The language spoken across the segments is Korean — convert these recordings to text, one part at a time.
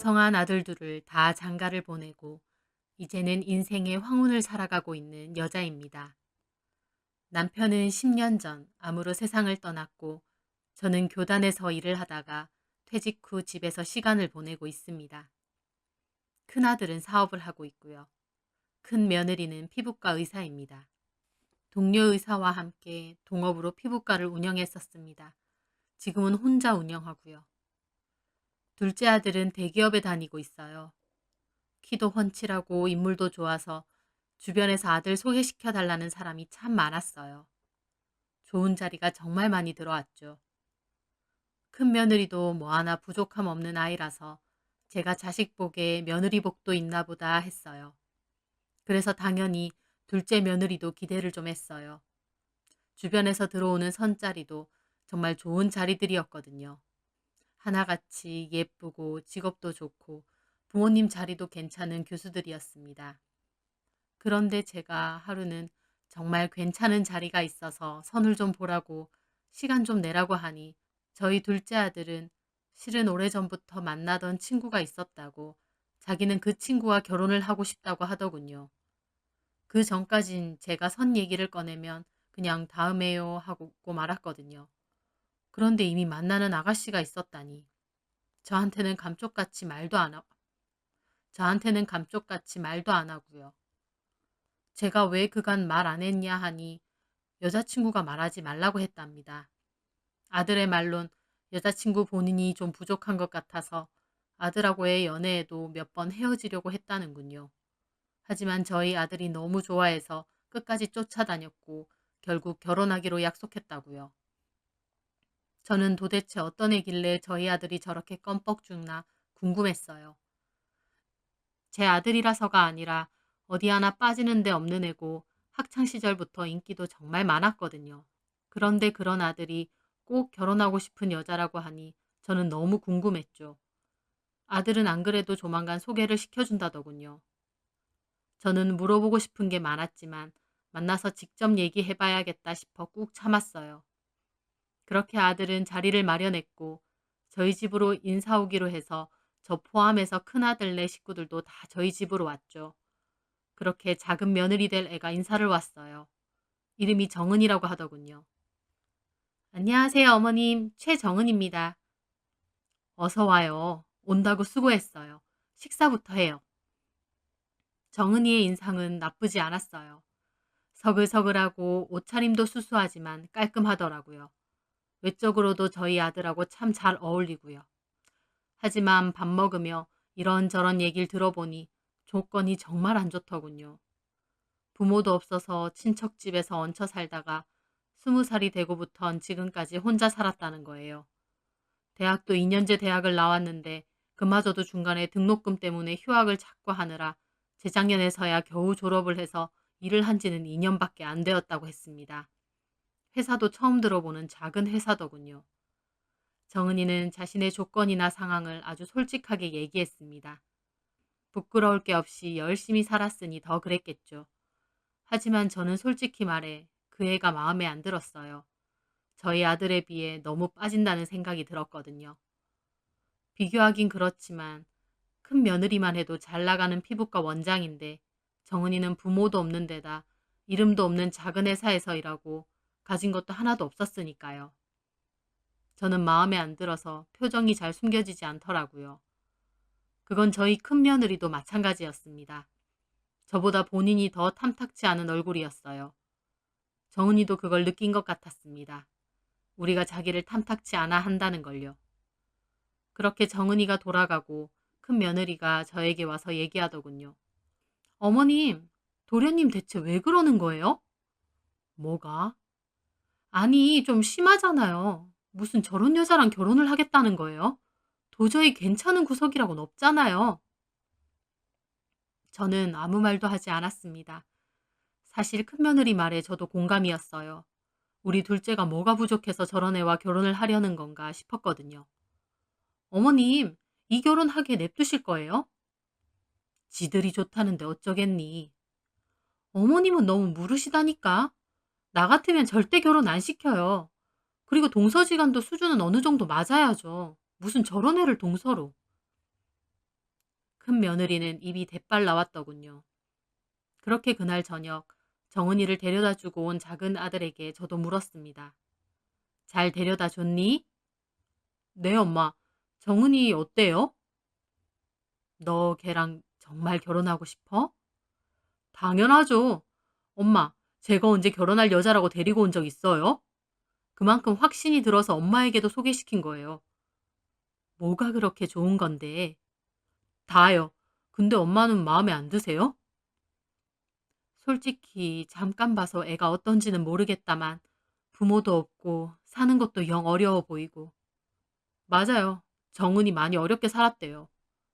왕성한 아들들을 다 장가를 보내고 이제는 인생의 황혼을 살아가고 있는 여자입니다. 남편은 10년 전 암으로 세상을 떠났고 저는 교단에서 일을 하다가 퇴직 후 집에서 시간을 보내고 있습니다. 큰아들은 사업을 하고 있고요. 큰 며느리는 피부과 의사입니다. 동료 의사와 함께 동업으로 피부과를 운영했었습니다. 지금은 혼자 운영하고요. 둘째 아들은 대기업에 다니고 있어요. 키도 훤칠하고 인물도 좋아서 주변에서 아들 소개시켜 달라는 사람이 참 많았어요. 좋은 자리가 정말 많이 들어왔죠. 큰 며느리도 뭐 하나 부족함 없는 아이라서 제가 자식 복에 며느리 복도 있나 보다 했어요. 그래서 당연히 둘째 며느리도 기대를 좀 했어요. 주변에서 들어오는 선자리도 정말 좋은 자리들이었거든요. 하나같이 예쁘고 직업도 좋고 부모님 자리도 괜찮은 교수들이었습니다. 그런데 제가 하루는 정말 괜찮은 자리가 있어서 선을 좀 보라고 시간 좀 내라고 하니 저희 둘째 아들은 실은 오래전부터 만나던 친구가 있었다고 자기는 그 친구와 결혼을 하고 싶다고 하더군요. 그 전까진 제가 선 얘기를 꺼내면 그냥 다음에요 하고 말았거든요. 그런데 이미 만나는 아가씨가 있었다니 저한테는 감쪽같이 말도 안 하고 저한테는 감쪽같이 말도 안 하고요. 제가 왜 그간 말 안 했냐 하니 여자친구가 말하지 말라고 했답니다. 아들의 말론 여자친구 본인이 좀 부족한 것 같아서 아들하고의 연애에도 몇 번 헤어지려고 했다는군요. 하지만 저희 아들이 너무 좋아해서 끝까지 쫓아다녔고 결국 결혼하기로 약속했다고요. 저는 도대체 어떤 애길래 저희 아들이 저렇게 껌뻑 죽나 궁금했어요. 제 아들이라서가 아니라 어디 하나 빠지는 데 없는 애고 학창 시절부터 인기도 정말 많았거든요. 그런데 그런 아들이 꼭 결혼하고 싶은 여자라고 하니 저는 너무 궁금했죠. 아들은 안 그래도 조만간 소개를 시켜준다더군요. 저는 물어보고 싶은 게 많았지만 만나서 직접 얘기해봐야겠다 싶어 꾹 참았어요. 그렇게 아들은 자리를 마련했고 저희 집으로 인사 오기로 해서 저 포함해서 큰아들네 식구들도 다 저희 집으로 왔죠. 그렇게 작은 며느리 될 애가 인사를 왔어요. 이름이 정은이라고 하더군요. 안녕하세요, 어머님. 최정은입니다. 어서 와요. 온다고 수고했어요. 식사부터 해요. 정은이의 인상은 나쁘지 않았어요. 서글서글하고 옷차림도 수수하지만 깔끔하더라고요. 외적으로도 저희 아들하고 참 잘 어울리고요. 하지만 밥 먹으며 이런저런 얘기를 들어보니 조건이 정말 안 좋더군요. 부모도 없어서 친척 집에서 얹혀 살다가 20살이 되고부턴 지금까지 혼자 살았다는 거예요. 대학도 2년제 대학을 나왔는데 그마저도 중간에 등록금 때문에 휴학을 자꾸 하느라 재작년에서야 겨우 졸업을 해서 일을 한 지는 2년밖에 안 되었다고 했습니다. 회사도 처음 들어보는 작은 회사더군요. 정은이는 자신의 조건이나 상황을 아주 솔직하게 얘기했습니다. 부끄러울 게 없이 열심히 살았으니 더 그랬겠죠. 하지만 저는 솔직히 말해 그 애가 마음에 안 들었어요. 저희 아들에 비해 너무 빠진다는 생각이 들었거든요. 비교하긴 그렇지만 큰 며느리만 해도 잘 나가는 피부과 원장인데 정은이는 부모도 없는 데다 이름도 없는 작은 회사에서 일하고 가진 것도 하나도 없었으니까요. 저는 마음에 안 들어서 표정이 잘 숨겨지지 않더라고요. 그건 저희 큰 며느리도 마찬가지였습니다. 저보다 본인이 더 탐탁치 않은 얼굴이었어요. 정은이도 그걸 느낀 것 같았습니다. 우리가 자기를 탐탁치 않아 한다는 걸요. 그렇게 정은이가 돌아가고 큰 며느리가 저에게 와서 얘기하더군요. 어머님, 도련님 대체 왜 그러는 거예요? 뭐가? 아니, 좀 심하잖아요. 무슨 저런 여자랑 결혼을 하겠다는 거예요? 도저히 괜찮은 구석이라고는 없잖아요. 저는 아무 말도 하지 않았습니다. 사실 큰며느리 말에 저도 공감이었어요. 우리 둘째가 뭐가 부족해서 저런 애와 결혼을 하려는 건가 싶었거든요. 어머님, 이 결혼 하게 냅두실 거예요? 지들이 좋다는데 어쩌겠니? 어머님은 너무 무르시다니까. 나 같으면 절대 결혼 안 시켜요. 그리고 동서지간도 수준은 어느 정도 맞아야죠. 무슨 저런 애를 동서로. 큰 며느리는 입이 대빨 나왔더군요. 그렇게 그날 저녁 정은이를 데려다 주고 온 작은 아들에게 저도 물었습니다. 잘 데려다 줬니? 네, 엄마. 정은이 어때요? 너 걔랑 정말 결혼하고 싶어? 당연하죠. 엄마, 제가 언제 결혼할 여자라고 데리고 온 적 있어요? 그만큼 확신이 들어서 엄마에게도 소개시킨 거예요. 뭐가 그렇게 좋은 건데? 다요. 근데 엄마는 마음에 안 드세요? 솔직히 잠깐 봐서 애가 어떤지는 모르겠다만 부모도 없고 사는 것도 영 어려워 보이고. 맞아요. 정은이 많이 어렵게 살았대요.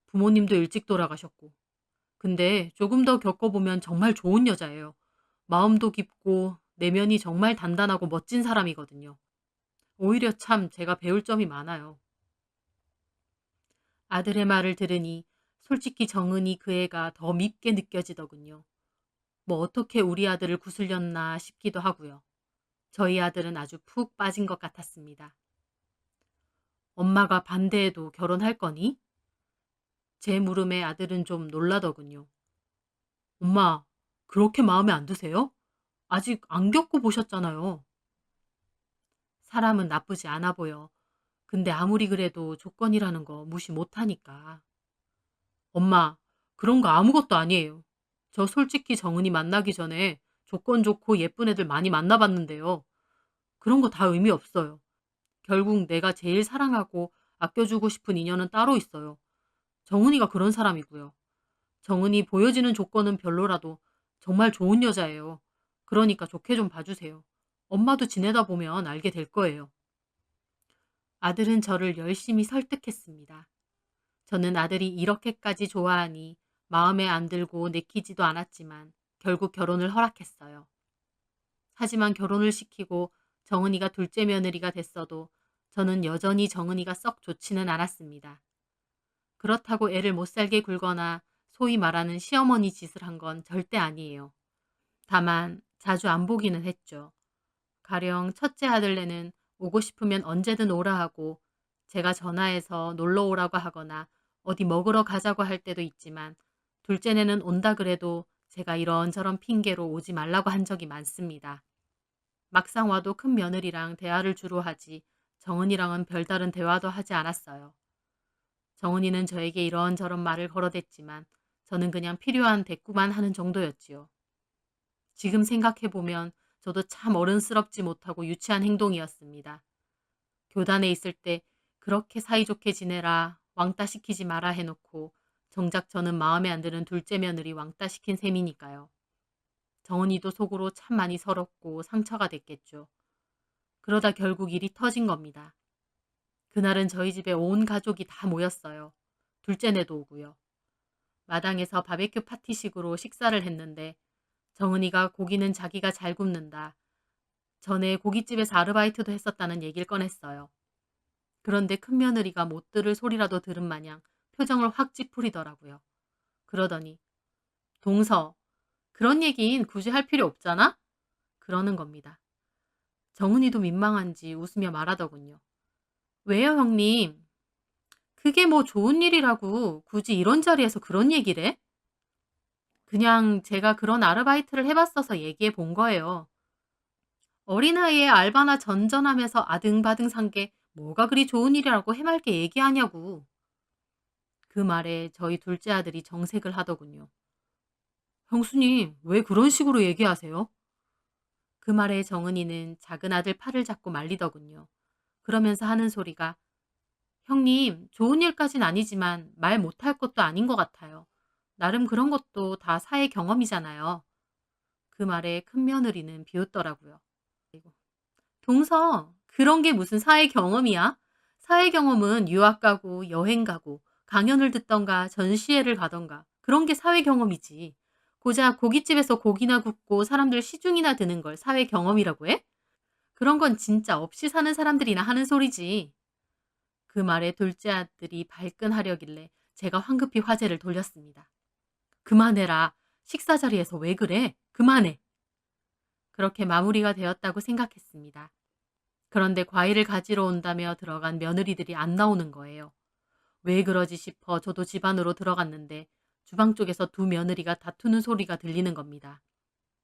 부모님도 일찍 돌아가셨고. 근데 조금 더 겪어보면 정말 좋은 여자예요. 마음도 깊고 내면이 정말 단단하고 멋진 사람이거든요. 오히려 참 제가 배울 점이 많아요. 아들의 말을 들으니 솔직히 정은이 그 애가 더 밉게 느껴지더군요. 뭐 어떻게 우리 아들을 구슬렸나 싶기도 하고요. 저희 아들은 아주 푹 빠진 것 같았습니다. 엄마가 반대해도 결혼할 거니? 제 물음에 아들은 좀 놀라더군요. 엄마, 그렇게 마음에 안 드세요? 아직 안 겪고 보셨잖아요. 사람은 나쁘지 않아 보여. 근데 아무리 그래도 조건이라는 거 무시 못하니까. 엄마, 그런 거 아무것도 아니에요. 저 솔직히 정은이 만나기 전에 조건 좋고 예쁜 애들 많이 만나봤는데요. 그런 거 다 의미 없어요. 결국 내가 제일 사랑하고 아껴주고 싶은 인연은 따로 있어요. 정은이가 그런 사람이고요. 정은이 보여지는 조건은 별로라도 정말 좋은 여자예요. 그러니까 좋게 좀 봐주세요. 엄마도 지내다 보면 알게 될 거예요. 아들은 저를 열심히 설득했습니다. 저는 아들이 이렇게까지 좋아하니 마음에 안 들고 내키지도 않았지만 결국 결혼을 허락했어요. 하지만 결혼을 시키고 정은이가 둘째 며느리가 됐어도 저는 여전히 정은이가 썩 좋지는 않았습니다. 그렇다고 애를 못 살게 굴거나 소위 말하는 시어머니 짓을 한 건 절대 아니에요. 다만 자주 안 보기는 했죠. 가령 첫째 아들네는 오고 싶으면 언제든 오라 하고 제가 전화해서 놀러 오라고 하거나 어디 먹으러 가자고 할 때도 있지만 둘째네는 온다 그래도 제가 이런저런 핑계로 오지 말라고 한 적이 많습니다. 막상 와도 큰 며느리랑 대화를 주로 하지 정은이랑은 별다른 대화도 하지 않았어요. 정은이는 저에게 이런저런 말을 걸어댔지만 저는 그냥 필요한 대꾸만 하는 정도였지요. 지금 생각해보면 저도 참 어른스럽지 못하고 유치한 행동이었습니다. 교단에 있을 때 그렇게 사이좋게 지내라, 왕따 시키지 마라 해놓고 정작 저는 마음에 안 드는 둘째 며느리 왕따 시킨 셈이니까요. 정은이도 속으로 참 많이 서럽고 상처가 됐겠죠. 그러다 결국 일이 터진 겁니다. 그날은 저희 집에 온 가족이 다 모였어요. 둘째네도 오고요. 마당에서 바베큐 파티식으로 식사를 했는데 정은이가 고기는 자기가 잘 굽는다. 전에 고깃집에서 아르바이트도 했었다는 얘기를 꺼냈어요. 그런데 큰며느리가 못 들을 소리라도 들은 마냥 표정을 확 찌푸리더라고요. 그러더니 동서, 그런 얘긴 굳이 할 필요 없잖아? 그러는 겁니다. 정은이도 민망한지 웃으며 말하더군요. 왜요, 형님? 그게 뭐 좋은 일이라고 굳이 이런 자리에서 그런 얘기를 해? 그냥 제가 그런 아르바이트를 해봤어서 얘기해 본 거예요. 어린아이에 알바나 전전하면서 아등바등 산 게 뭐가 그리 좋은 일이라고 해맑게 얘기하냐고. 그 말에 저희 둘째 아들이 정색을 하더군요. 형수님, 왜 그런 식으로 얘기하세요? 그 말에 정은이는 작은 아들 팔을 잡고 말리더군요. 그러면서 하는 소리가 형님, 좋은 일까진 아니지만 말 못할 것도 아닌 것 같아요. 나름 그런 것도 다 사회 경험이잖아요. 그 말에 큰 며느리는 비웃더라고요. 동서, 그런 게 무슨 사회 경험이야? 사회 경험은 유학 가고 여행 가고 강연을 듣던가 전시회를 가던가 그런 게 사회 경험이지. 고작 고깃집에서 고기나 굽고 사람들 시중이나 드는 걸 사회 경험이라고 해? 그런 건 진짜 없이 사는 사람들이나 하는 소리지. 그 말에 둘째 아들이 발끈하려길래 제가 황급히 화제를 돌렸습니다. 그만해라. 식사 자리에서 왜 그래? 그만해. 그렇게 마무리가 되었다고 생각했습니다. 그런데 과일을 가지러 온다며 들어간 며느리들이 안 나오는 거예요. 왜 그러지 싶어 저도 집 안으로 들어갔는데 주방 쪽에서 두 며느리가 다투는 소리가 들리는 겁니다.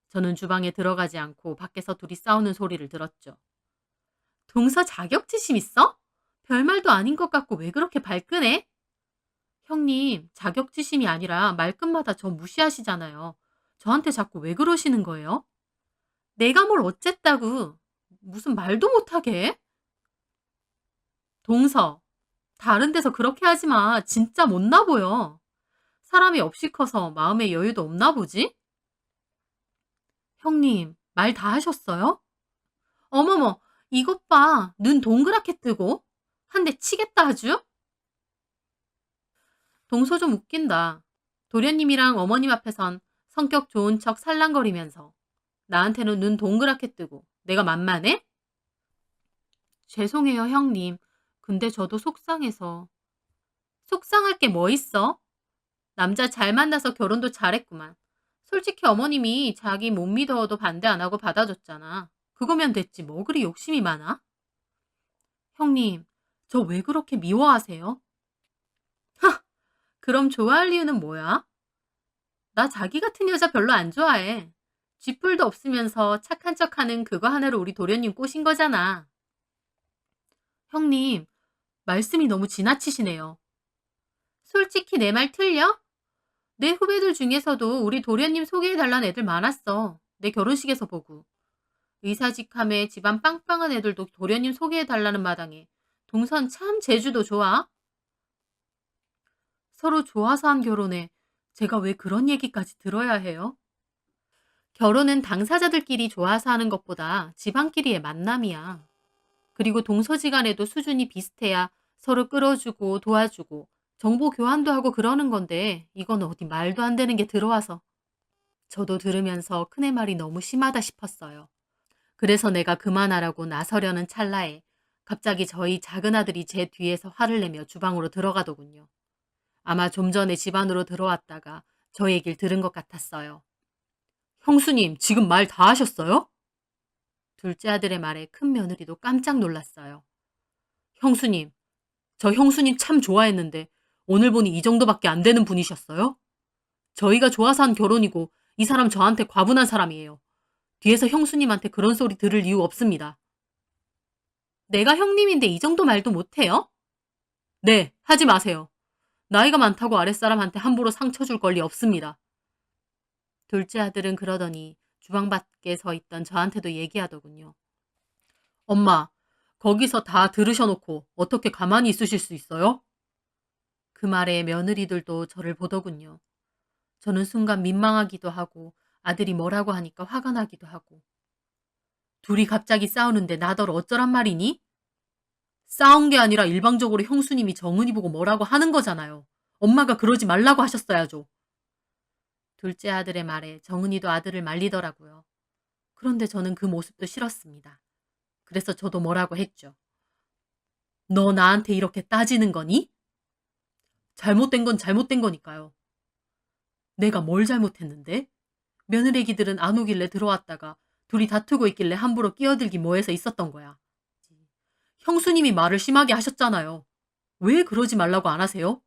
저는 주방에 들어가지 않고 밖에서 둘이 싸우는 소리를 들었죠. 동서 자격지심 있어? 별말도 아닌 것 같고 왜 그렇게 발끈해? 형님, 자격지심이 아니라 말끝마다 저 무시하시잖아요. 저한테 자꾸 왜 그러시는 거예요? 내가 뭘 어쨌다고. 무슨 말도 못하게 해? 동서, 다른 데서 그렇게 하지 마. 진짜 못나 보여. 사람이 없이 커서 마음의 여유도 없나 보지? 형님, 말 다 하셨어요? 어머머, 이것 봐. 눈 동그랗게 뜨고. 한 대 치겠다 아주? 동서 좀 웃긴다. 도련님이랑 어머님 앞에선 성격 좋은 척 살랑거리면서 나한테는 눈 동그랗게 뜨고 내가 만만해? 죄송해요, 형님. 근데 저도 속상해서. 속상할 게 뭐 있어? 남자 잘 만나서 결혼도 잘했구만. 솔직히 어머님이 자기 못 믿어도 반대 안 하고 받아줬잖아. 그거면 됐지 뭐 그리 욕심이 많아? 형님, 저 왜 그렇게 미워하세요? 하! 그럼 좋아할 이유는 뭐야? 나 자기 같은 여자 별로 안 좋아해. 쥐뿔도 없으면서 착한 척하는 그거 하나로 우리 도련님 꼬신 거잖아. 형님, 말씀이 너무 지나치시네요. 솔직히 내 말 틀려? 내 후배들 중에서도 우리 도련님 소개해달란 애들 많았어. 내 결혼식에서 보고. 의사직함에 집안 빵빵한 애들도 도련님 소개해달라는 마당에 동선 참 제주도 좋아. 서로 좋아서 한 결혼에 제가 왜 그런 얘기까지 들어야 해요? 결혼은 당사자들끼리 좋아서 하는 것보다 집안끼리의 만남이야. 그리고 동서지간에도 수준이 비슷해야 서로 끌어주고 도와주고 정보 교환도 하고 그러는 건데 이건 어디 말도 안 되는 게 들어와서 저도 들으면서 큰애 말이 너무 심하다 싶었어요. 그래서 내가 그만하라고 나서려는 찰나에 갑자기 저희 작은 아들이 제 뒤에서 화를 내며 주방으로 들어가더군요. 아마 좀 전에 집 안으로 들어왔다가 저 얘기를 들은 것 같았어요. 형수님, 지금 말 다 하셨어요? 둘째 아들의 말에 큰 며느리도 깜짝 놀랐어요. 형수님, 저 형수님 참 좋아했는데 오늘 보니 이 정도밖에 안 되는 분이셨어요? 저희가 좋아서 한 결혼이고 이 사람 저한테 과분한 사람이에요. 뒤에서 형수님한테 그런 소리 들을 이유 없습니다. 내가 형님인데 이 정도 말도 못해요? 네, 하지 마세요. 나이가 많다고 아랫사람한테 함부로 상처 줄 권리 없습니다. 둘째 아들은 그러더니 주방 밖에 서 있던 저한테도 얘기하더군요. 엄마, 거기서 다 들으셔놓고 어떻게 가만히 있으실 수 있어요? 그 말에 며느리들도 저를 보더군요. 저는 순간 민망하기도 하고 아들이 뭐라고 하니까 화가 나기도 하고. 둘이 갑자기 싸우는데 나더러 어쩌란 말이니? 싸운 게 아니라 일방적으로 형수님이 정은이 보고 뭐라고 하는 거잖아요. 엄마가 그러지 말라고 하셨어야죠. 둘째 아들의 말에 정은이도 아들을 말리더라고요. 그런데 저는 그 모습도 싫었습니다. 그래서 저도 뭐라고 했죠. 너 나한테 이렇게 따지는 거니? 잘못된 건 잘못된 거니까요. 내가 뭘 잘못했는데? 며느리기들은 안 오길래 들어왔다가 둘이 다투고 있길래 함부로 끼어들기 뭐해서 있었던 거야. 형수님이 말을 심하게 하셨잖아요. 왜 그러지 말라고 안 하세요?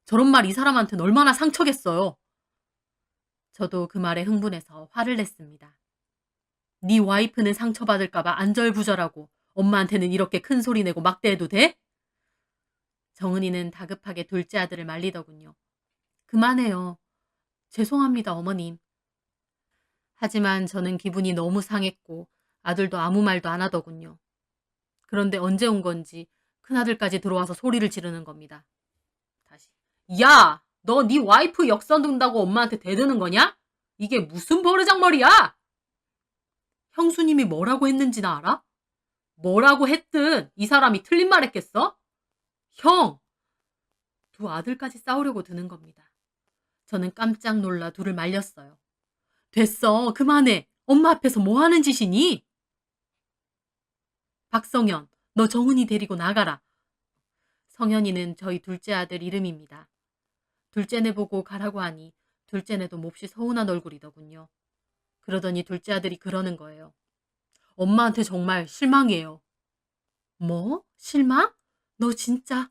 저런 말 이 사람한테는 얼마나 상처겠어요. 저도 그 말에 흥분해서 화를 냈습니다. 네 와이프는 상처받을까봐 안절부절하고 엄마한테는 이렇게 큰 소리 내고 막대해도 돼? 정은이는 다급하게 둘째 아들을 말리더군요. 그만해요. 죄송합니다, 어머님. 하지만 저는 기분이 너무 상했고 아들도 아무 말도 안 하더군요. 그런데 언제 온 건지 큰아들까지 들어와서 소리를 지르는 겁니다. 다시. 야! 너 네 와이프 역선 둔다고 엄마한테 대드는 거냐? 이게 무슨 버르장머리야? 형수님이 뭐라고 했는지는 알아? 뭐라고 했든 이 사람이 틀린 말 했겠어? 형! 두 아들까지 싸우려고 드는 겁니다. 저는 깜짝 놀라 둘을 말렸어요. 됐어. 그만해. 엄마 앞에서 뭐 하는 짓이니? 박성현, 너 정은이 데리고 나가라. 성현이는 저희 둘째 아들 이름입니다. 둘째네 보고 가라고 하니 둘째네도 몹시 서운한 얼굴이더군요. 그러더니 둘째 아들이 그러는 거예요. 엄마한테 정말 실망이에요. 뭐? 실망? 너 진짜?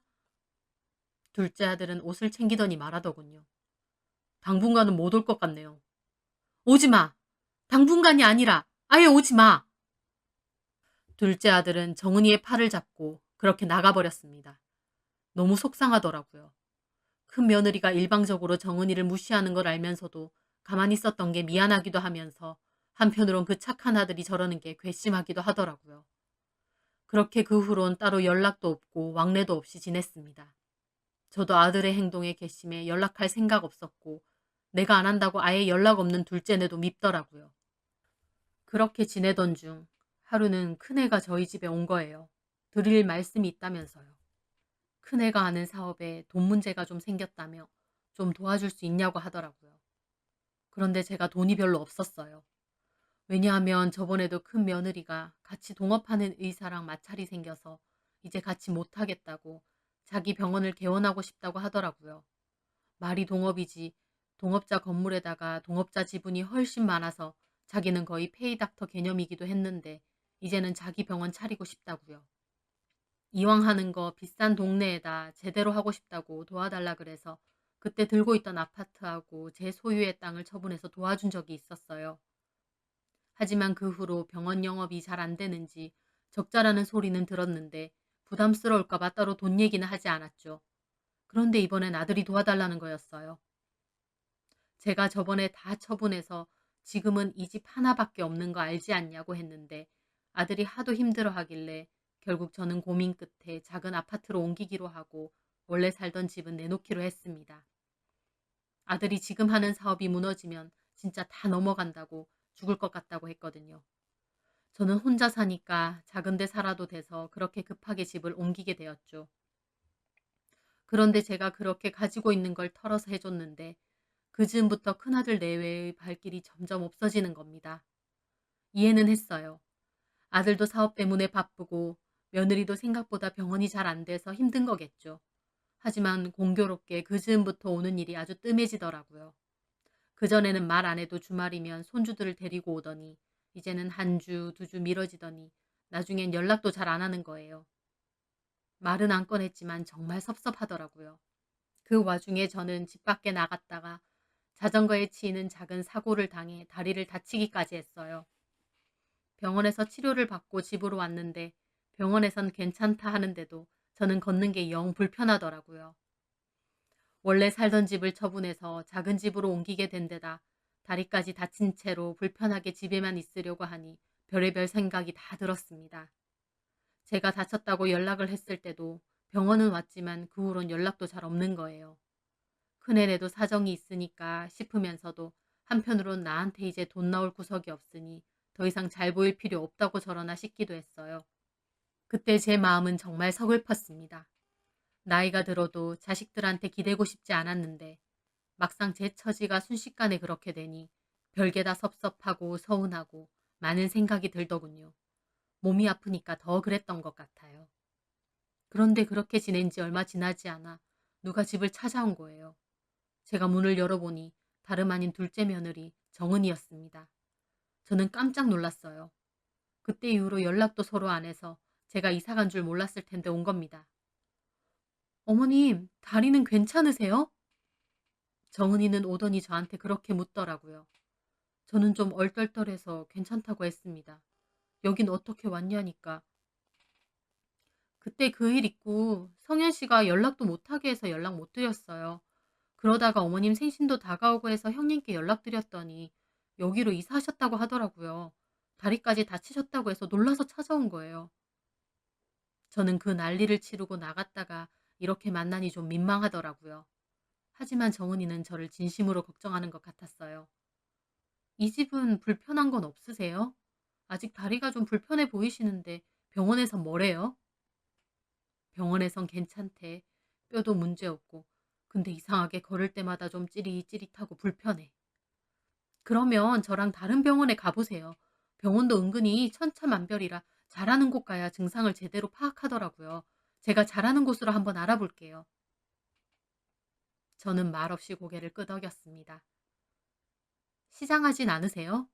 둘째 아들은 옷을 챙기더니 말하더군요. 당분간은 못 올 것 같네요. 오지 마! 당분간이 아니라 아예 오지 마! 둘째 아들은 정은이의 팔을 잡고 그렇게 나가버렸습니다. 너무 속상하더라고요. 큰 며느리가 일방적으로 정은이를 무시하는 걸 알면서도 가만히 있었던 게 미안하기도 하면서 한편으론 그 착한 아들이 저러는 게 괘씸하기도 하더라고요. 그렇게 그 후론 따로 연락도 없고 왕래도 없이 지냈습니다. 저도 아들의 행동에 괘씸해 연락할 생각 없었고 내가 안 한다고 아예 연락 없는 둘째네도 밉더라고요. 그렇게 지내던 중 하루는 큰애가 저희 집에 온 거예요. 드릴 말씀이 있다면서요. 큰애가 하는 사업에 돈 문제가 좀 생겼다며 좀 도와줄 수 있냐고 하더라고요. 그런데 제가 돈이 별로 없었어요. 왜냐하면 저번에도 큰 며느리가 같이 동업하는 의사랑 마찰이 생겨서 이제 같이 못하겠다고 자기 병원을 개원하고 싶다고 하더라고요. 말이 동업이지 동업자 건물에다가 동업자 지분이 훨씬 많아서 자기는 거의 페이닥터 개념이기도 했는데 이제는 자기 병원 차리고 싶다고요. 이왕 하는 거 비싼 동네에다 제대로 하고 싶다고 도와달라 그래서 그때 들고 있던 아파트하고 제 소유의 땅을 처분해서 도와준 적이 있었어요. 하지만 그 후로 병원 영업이 잘 안 되는지 적자라는 소리는 들었는데 부담스러울까봐 따로 돈 얘기는 하지 않았죠. 그런데 이번엔 아들이 도와달라는 거였어요. 제가 저번에 다 처분해서 지금은 이 집 하나밖에 없는 거 알지 않냐고 했는데 아들이 하도 힘들어 하길래 결국 저는 고민 끝에 작은 아파트로 옮기기로 하고 원래 살던 집은 내놓기로 했습니다. 아들이 지금 하는 사업이 무너지면 진짜 다 넘어간다고 죽을 것 같다고 했거든요. 저는 혼자 사니까 작은 데 살아도 돼서 그렇게 급하게 집을 옮기게 되었죠. 그런데 제가 그렇게 가지고 있는 걸 털어서 해줬는데 그 즈음부터 큰아들 내외의 발길이 점점 없어지는 겁니다. 이해는 했어요. 아들도 사업 때문에 바쁘고 며느리도 생각보다 병원이 잘 안 돼서 힘든 거겠죠. 하지만 공교롭게 그 즈음부터 오는 일이 아주 뜸해지더라고요. 그전에는 말 안 해도 주말이면 손주들을 데리고 오더니 이제는 한 주, 두 주 미뤄지더니 나중엔 연락도 잘 안 하는 거예요. 말은 안 꺼냈지만 정말 섭섭하더라고요. 그 와중에 저는 집 밖에 나갔다가 자전거에 치이는 작은 사고를 당해 다리를 다치기까지 했어요. 병원에서 치료를 받고 집으로 왔는데 병원에선 괜찮다 하는데도 저는 걷는 게 영 불편하더라고요. 원래 살던 집을 처분해서 작은 집으로 옮기게 된 데다 다리까지 다친 채로 불편하게 집에만 있으려고 하니 별의별 생각이 다 들었습니다. 제가 다쳤다고 연락을 했을 때도 병원은 왔지만 그 후론 연락도 잘 없는 거예요. 큰애네도 사정이 있으니까 싶으면서도 한편으론 나한테 이제 돈 나올 구석이 없으니 더 이상 잘 보일 필요 없다고 저러나 싶기도 했어요. 그때 제 마음은 정말 서글펐습니다. 나이가 들어도 자식들한테 기대고 싶지 않았는데 막상 제 처지가 순식간에 그렇게 되니 별게 다 섭섭하고 서운하고 많은 생각이 들더군요. 몸이 아프니까 더 그랬던 것 같아요. 그런데 그렇게 지낸 지 얼마 지나지 않아 누가 집을 찾아온 거예요. 제가 문을 열어보니 다름 아닌 둘째 며느리 정은이었습니다. 저는 깜짝 놀랐어요. 그때 이후로 연락도 서로 안 해서 제가 이사 간 줄 몰랐을 텐데 온 겁니다. 어머님, 다리는 괜찮으세요? 정은이는 오더니 저한테 그렇게 묻더라고요. 저는 좀 얼떨떨해서 괜찮다고 했습니다. 여긴 어떻게 왔냐니까. 그때 그 일 있고 성현 씨가 연락도 못하게 해서 연락 못 드렸어요. 그러다가 어머님 생신도 다가오고 해서 형님께 연락드렸더니 여기로 이사하셨다고 하더라고요. 다리까지 다치셨다고 해서 놀라서 찾아온 거예요. 저는 그 난리를 치르고 나갔다가 이렇게 만나니 좀 민망하더라고요. 하지만 정은이는 저를 진심으로 걱정하는 것 같았어요. 이 집은 불편한 건 없으세요? 아직 다리가 좀 불편해 보이시는데 병원에선 뭐래요? 병원에선 괜찮대. 뼈도 문제 없고. 근데 이상하게 걸을 때마다 좀 찌릿찌릿하고 불편해. 그러면 저랑 다른 병원에 가보세요. 병원도 은근히 천차만별이라 잘하는 곳 가야 증상을 제대로 파악하더라고요. 제가 잘하는 곳으로 한번 알아볼게요. 저는 말없이 고개를 끄덕였습니다. 시장하진 않으세요?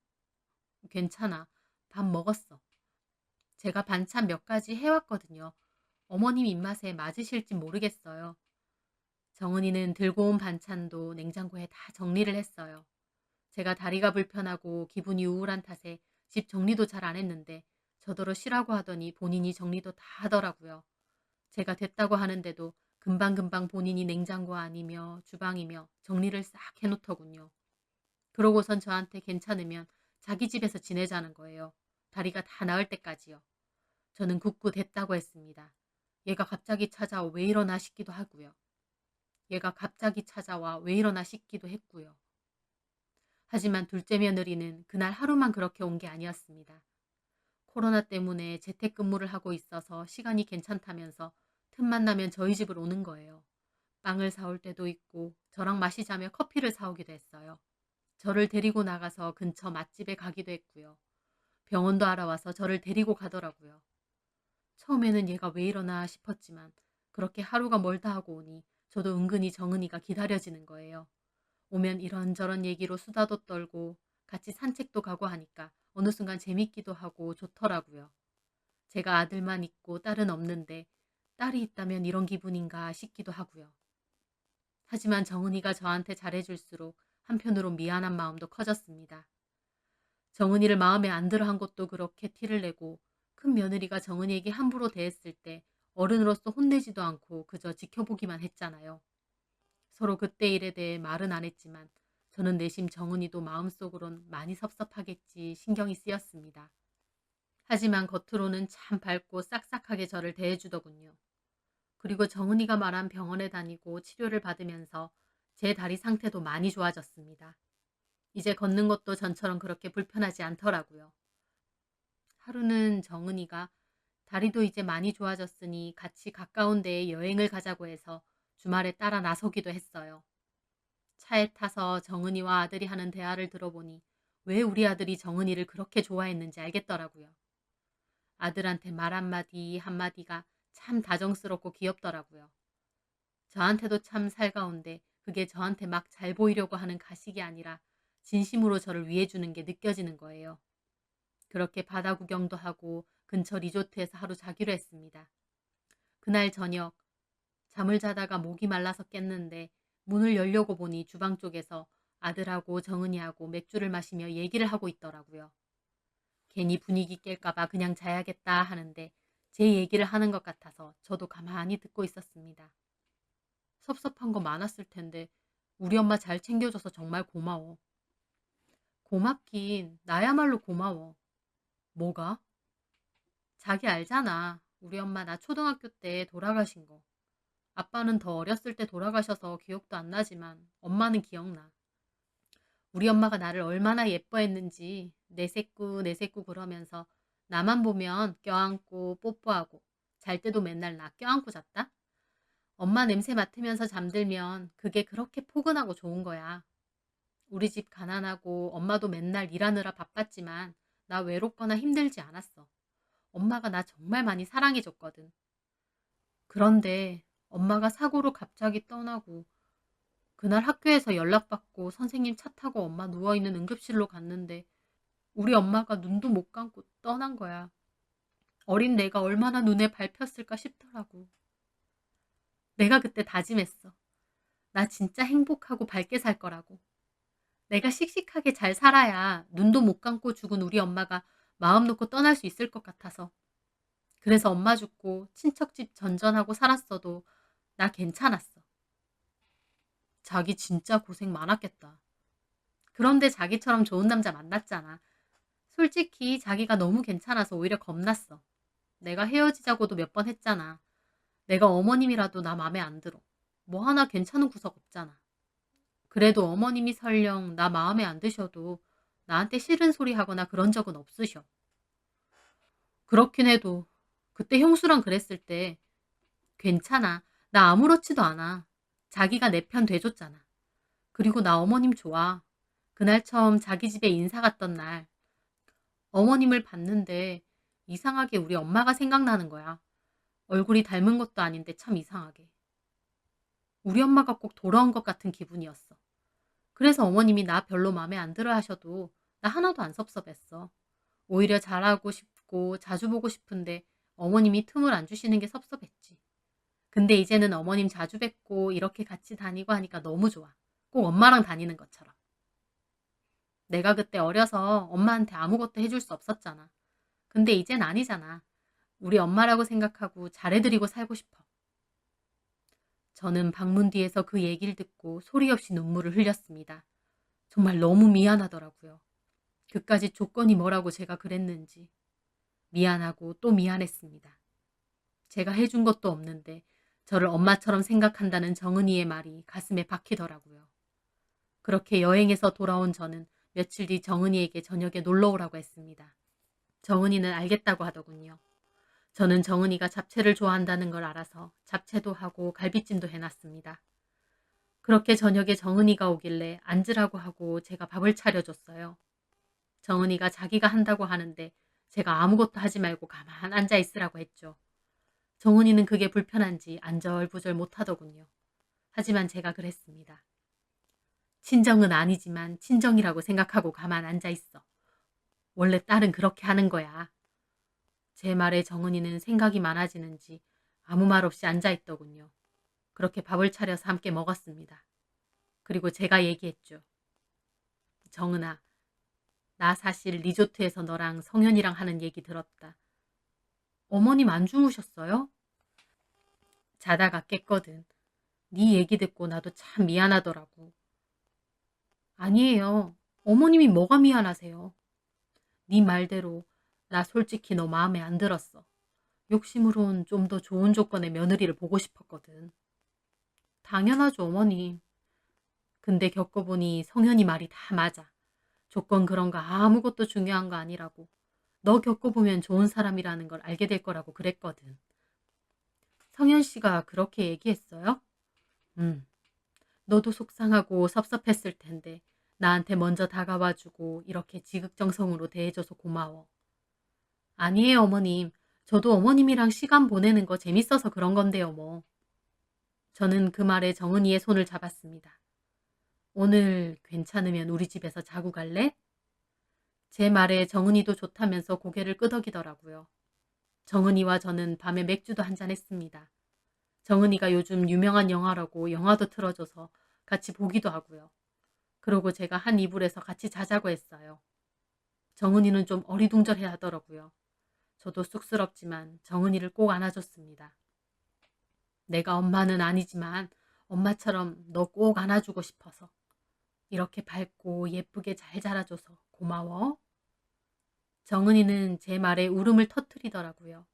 괜찮아. 밥 먹었어. 제가 반찬 몇 가지 해왔거든요. 어머님 입맛에 맞으실지 모르겠어요. 정은이는 들고 온 반찬도 냉장고에 다 정리를 했어요. 제가 다리가 불편하고 기분이 우울한 탓에 집 정리도 잘 안 했는데 저더러 쉬라고 하더니 본인이 정리도 다 하더라고요. 제가 됐다고 하는데도 금방금방 본인이 냉장고 안이며 주방이며 정리를 싹 해놓더군요. 그러고선 저한테 괜찮으면 자기 집에서 지내자는 거예요. 다리가 다 나을 때까지요. 저는 굳고 됐다고 했습니다. 얘가 갑자기 찾아와 왜 이러나 싶기도 하고요. 얘가 갑자기 찾아와 왜 이러나 싶기도 했고요. 하지만 둘째 며느리는 그날 하루만 그렇게 온 게 아니었습니다. 코로나 때문에 재택근무를 하고 있어서 시간이 괜찮다면서 틈만 나면 저희 집을 오는 거예요. 빵을 사올 때도 있고 저랑 마시자며 커피를 사오기도 했어요. 저를 데리고 나가서 근처 맛집에 가기도 했고요. 병원도 알아와서 저를 데리고 가더라고요. 처음에는 얘가 왜 이러나 싶었지만 그렇게 하루가 멀다 하고 오니 저도 은근히 정은이가 기다려지는 거예요. 오면 이런저런 얘기로 수다도 떨고 같이 산책도 가고 하니까 어느 순간 재밌기도 하고 좋더라고요. 제가 아들만 있고 딸은 없는데 딸이 있다면 이런 기분인가 싶기도 하고요. 하지만 정은이가 저한테 잘해줄수록 한편으로 미안한 마음도 커졌습니다. 정은이를 마음에 안 들어 한 것도 그렇게 티를 내고 큰 며느리가 정은이에게 함부로 대했을 때 어른으로서 혼내지도 않고 그저 지켜보기만 했잖아요. 서로 그때 일에 대해 말은 안 했지만 저는 내심 정은이도 마음속으론 많이 섭섭하겠지 신경이 쓰였습니다. 하지만 겉으로는 참 밝고 싹싹하게 저를 대해주더군요. 그리고 정은이가 말한 병원에 다니고 치료를 받으면서 제 다리 상태도 많이 좋아졌습니다. 이제 걷는 것도 전처럼 그렇게 불편하지 않더라고요. 하루는 정은이가 다리도 이제 많이 좋아졌으니 같이 가까운 데에 여행을 가자고 해서 주말에 따라 나서기도 했어요. 차에 타서 정은이와 아들이 하는 대화를 들어보니 왜 우리 아들이 정은이를 그렇게 좋아했는지 알겠더라고요. 아들한테 말 한마디 한마디가 참 다정스럽고 귀엽더라고요. 저한테도 참 살가운데 그게 저한테 막 잘 보이려고 하는 가식이 아니라 진심으로 저를 위해주는 게 느껴지는 거예요. 그렇게 바다 구경도 하고 근처 리조트에서 하루 자기로 했습니다. 그날 저녁 잠을 자다가 목이 말라서 깼는데 문을 열려고 보니 주방 쪽에서 아들하고 정은이하고 맥주를 마시며 얘기를 하고 있더라고요. 괜히 분위기 깰까봐 그냥 자야겠다 하는데 제 얘기를 하는 것 같아서 저도 가만히 듣고 있었습니다. 섭섭한 거 많았을 텐데 우리 엄마 잘 챙겨줘서 정말 고마워. 고맙긴 나야말로 고마워. 뭐가? 자기 알잖아. 우리 엄마 나 초등학교 때 돌아가신 거. 아빠는 더 어렸을 때 돌아가셔서 기억도 안 나지만 엄마는 기억나. 우리 엄마가 나를 얼마나 예뻐했는지 내 새끼 그러면서 나만 보면 껴안고 뽀뽀하고 잘 때도 맨날 나 껴안고 잤다? 엄마 냄새 맡으면서 잠들면 그게 그렇게 포근하고 좋은 거야. 우리 집 가난하고 엄마도 맨날 일하느라 바빴지만 나 외롭거나 힘들지 않았어. 엄마가 나 정말 많이 사랑해줬거든. 그런데 엄마가 사고로 갑자기 떠나고 그날 학교에서 연락받고 선생님 차 타고 엄마 누워있는 응급실로 갔는데 우리 엄마가 눈도 못 감고 떠난 거야. 어린 내가 얼마나 눈에 밟혔을까 싶더라고. 내가 그때 다짐했어. 나 진짜 행복하고 밝게 살 거라고. 내가 씩씩하게 잘 살아야 눈도 못 감고 죽은 우리 엄마가 마음 놓고 떠날 수 있을 것 같아서. 그래서 엄마 죽고 친척집 전전하고 살았어도 나 괜찮았어. 자기 진짜 고생 많았겠다. 그런데 자기처럼 좋은 남자 만났잖아. 솔직히 자기가 너무 괜찮아서 오히려 겁났어. 내가 헤어지자고도 몇 번 했잖아. 내가 어머님이라도 나 맘에 안 들어. 뭐 하나 괜찮은 구석 없잖아. 그래도 어머님이 설령 나 마음에 안 드셔도 나한테 싫은 소리 하거나 그런 적은 없으셔. 그렇긴 해도 그때 형수랑 그랬을 때 괜찮아. 나 아무렇지도 않아. 자기가 내 편 돼줬잖아. 그리고 나 어머님 좋아. 그날 처음 자기 집에 인사 갔던 날 어머님을 봤는데 이상하게 우리 엄마가 생각나는 거야. 얼굴이 닮은 것도 아닌데 참 이상하게. 우리 엄마가 꼭 돌아온 것 같은 기분이었어. 그래서 어머님이 나 별로 마음에 안 들어 하셔도 나 하나도 안 섭섭했어. 오히려 잘하고 싶고 자주 보고 싶은데 어머님이 틈을 안 주시는 게 섭섭했지. 근데 이제는 어머님 자주 뵙고 이렇게 같이 다니고 하니까 너무 좋아. 꼭 엄마랑 다니는 것처럼. 내가 그때 어려서 엄마한테 아무것도 해줄 수 없었잖아. 근데 이젠 아니잖아. 우리 엄마라고 생각하고 잘해드리고 살고 싶어. 저는 방문 뒤에서 그 얘기를 듣고 소리 없이 눈물을 흘렸습니다. 정말 너무 미안하더라고요. 그까짓 조건이 뭐라고 제가 그랬는지. 미안하고 또 미안했습니다. 제가 해준 것도 없는데 저를 엄마처럼 생각한다는 정은이의 말이 가슴에 박히더라고요. 그렇게 여행에서 돌아온 저는 며칠 뒤 정은이에게 저녁에 놀러 오라고 했습니다. 정은이는 알겠다고 하더군요. 저는 정은이가 잡채를 좋아한다는 걸 알아서 잡채도 하고 갈비찜도 해놨습니다. 그렇게 저녁에 정은이가 오길래 앉으라고 하고 제가 밥을 차려줬어요. 정은이가 자기가 한다고 하는데 제가 아무것도 하지 말고 가만 앉아 있으라고 했죠. 정은이는 그게 불편한지 안절부절 못하더군요. 하지만 제가 그랬습니다. 친정은 아니지만 친정이라고 생각하고 가만 앉아 있어. 원래 딸은 그렇게 하는 거야. 제 말에 정은이는 생각이 많아지는지 아무 말 없이 앉아 있더군요. 그렇게 밥을 차려서 함께 먹었습니다. 그리고 제가 얘기했죠. 정은아, 나 사실 리조트에서 너랑 성현이랑 하는 얘기 들었다. 어머님 안 주무셨어요? 자다가 깼거든. 네 얘기 듣고 나도 참 미안하더라고. 아니에요. 어머님이 뭐가 미안하세요? 네 말대로 나 솔직히 너 마음에 안 들었어. 욕심으론 좀 더 좋은 조건의 며느리를 보고 싶었거든. 당연하죠, 어머님. 근데 겪어보니 성현이 말이 다 맞아. 조건 그런 거 아무것도 중요한 거 아니라고. 너 겪어보면 좋은 사람이라는 걸 알게 될 거라고 그랬거든. 성현 씨가 그렇게 얘기했어요? 너도 속상하고 섭섭했을 텐데 나한테 먼저 다가와주고 이렇게 지극정성으로 대해줘서 고마워. 아니에요, 어머님. 저도 어머님이랑 시간 보내는 거 재밌어서 그런 건데요, 뭐. 저는 그 말에 정은이의 손을 잡았습니다. 오늘 괜찮으면 우리 집에서 자고 갈래? 제 말에 정은이도 좋다면서 고개를 끄덕이더라고요. 정은이와 저는 밤에 맥주도 한잔 했습니다. 정은이가 요즘 유명한 영화라고 영화도 틀어줘서 같이 보기도 하고요. 그러고 제가 한 이불에서 같이 자자고 했어요. 정은이는 좀 어리둥절해 하더라고요. 저도 쑥스럽지만 정은이를 꼭 안아줬습니다. 내가 엄마는 아니지만 엄마처럼 너 꼭 안아주고 싶어서. 이렇게 밝고 예쁘게 잘 자라줘서 고마워. 정은이는 제 말에 울음을 터뜨리더라고요.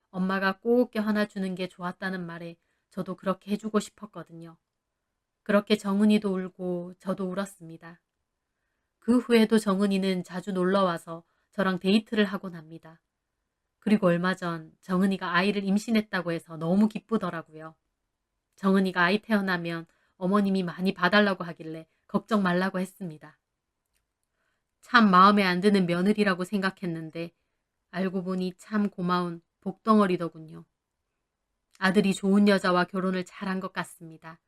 엄마가 꼭 껴안아주는 게 좋았다는 말에 저도 그렇게 해주고 싶었거든요. 그렇게 정은이도 울고 저도 울었습니다. 그 후에도 정은이는 자주 놀러와서 저랑 데이트를 하곤 합니다. 그리고 얼마 전 정은이가 아이를 임신했다고 해서 너무 기쁘더라고요. 정은이가 아이 태어나면 어머님이 많이 봐달라고 하길래 걱정 말라고 했습니다. 참 마음에 안 드는 며느리라고 생각했는데 알고 보니 참 고마운 복덩어리더군요. 아들이 좋은 여자와 결혼을 잘한 것 같습니다.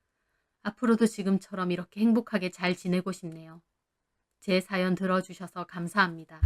앞으로도 지금처럼 이렇게 행복하게 잘 지내고 싶네요. 제 사연 들어주셔서 감사합니다.